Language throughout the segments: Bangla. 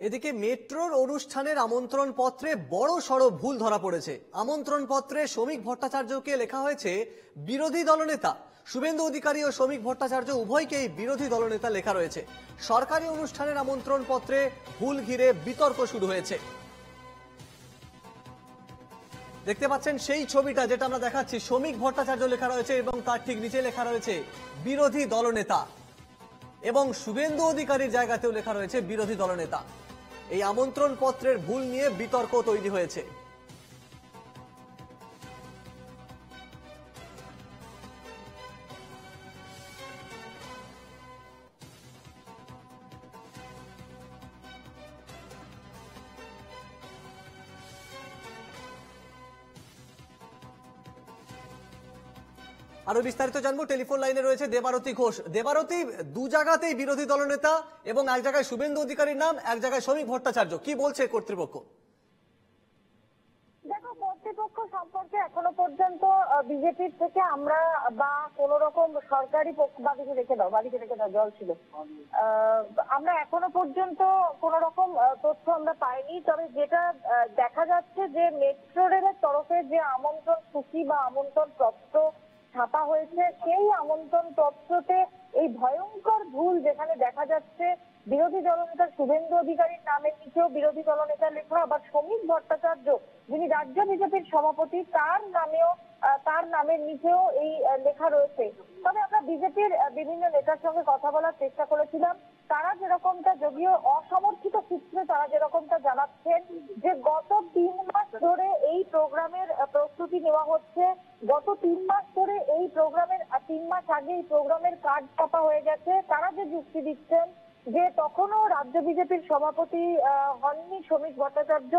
এদিকে মেট্রোর অনুষ্ঠানের আমন্ত্রণ পত্রে বড় সড় ভুল ধরা পড়েছে। আমন্ত্রণ পত্রে শ্রমিক ভট্টাচার্যকে লেখা হয়েছে বিরোধী দলনেতা। শুভেন্দু অধিকারী ও শ্রমিক ভট্টাচার্য উভয়কেই বিরোধী দলনেতা লেখা রয়েছে। সরকারি অনুষ্ঠানের আমন্ত্রণ পত্রে ভুল ঘিরে বিতর্ক শুরু হয়েছে। দেখতে পাচ্ছেন সেই ছবিটা যেটা আমরা দেখাচ্ছি, শ্রমিক ভট্টাচার্য লেখা রয়েছে এবং তার ঠিক নিচে লেখা রয়েছে বিরোধী দলনেতা, এবং শুভেন্দু অধিকারীর জায়গাতেও লেখা রয়েছে বিরোধী দলনেতা। এই আমন্ত্রণ পত্রের ভুল নিয়ে বিতর্ক তৈরি হয়েছে। আরো বিস্তারিত জানবো, টেলিফোন লাইনে রয়েছে দেবারতী ঘোষ। দেবারতী, দু জায়গাতেই বিরোধী দলনেতা এবং এক জায়গায় শুভেন্দু অধিকারীর নাম, এক জায়গায় শ্রমিক ভট্টাচার্য, কি বলছে কর্তৃপক্ষ? দেখো, কর্তৃপক্ষ সম্পর্কে এখনো পর্যন্ত বিজেপির থেকে আমরা বা কোন রকম সরকারি বাদিকে রেখে দাও জল ছিল, আমরা এখনো পর্যন্ত কোন রকম তথ্য আমরা পাইনি। তবে যেটা দেখা যাচ্ছে যে মেট্রো রেলের তরফে যে আমন্ত্রণ সূচি বা আমন্ত্রণ পত্র ছাপা হয়েছে, সেই আমন্ত্রণ পত্রতে এই ভয়ঙ্কর ভুল, যেখানে দেখা যাচ্ছে বিরোধী দলনেতা শুভেন্দু অধিকারীর নামের নিচেও বিরোধী দলনেতা লেখা, আবার শ্রমিক ভট্টাচার্য যিনি রাজ্য বিজেপির সভাপতি তার নামের নিচেও এই লেখা রয়েছে। তবে আমরা বিজেপির বিভিন্ন নেতার সঙ্গে কথা বলার চেষ্টা করেছিলাম। তারা যেরকমটা, যদিও অসমর্থিত সূত্রে তারা যেরকমটা জানাচ্ছেন যে গত 3 মাস ধরে এই প্রোগ্রামের প্রস্তুতি নেওয়া হচ্ছে। গত 3 মাস ধরে এই প্রোগ্রামের 3 মাস আগে এই প্রোগ্রামের কার্ড ছাপা হয়ে গেছে। তারা যে যুক্তি দিচ্ছেন যে তখনও রাজ্য বিজেপির সভাপতি হননি শ্রমিক ভট্টাচার্য,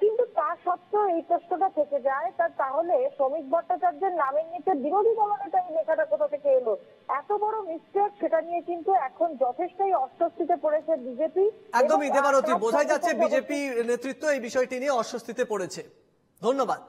কিন্তু তা সত্ত্বেও এই প্রশ্নটা থেকে যায়, তাহলে শ্রমিক ভট্টাচার্যের নামের নিচে বিরোধী দলনেতা এই লেখাটা কোথা থেকে এলো? এত বড় মিস্টেক, সেটা নিয়ে কিন্তু এখন যথেষ্টই অস্বস্তিতে পড়েছে বিজেপি। একদমই দেবারতী, বোঝাই যাচ্ছে বিজেপি নেতৃত্ব এই বিষয়টি নিয়ে অস্বস্তিতে পড়েছে। ধন্যবাদ।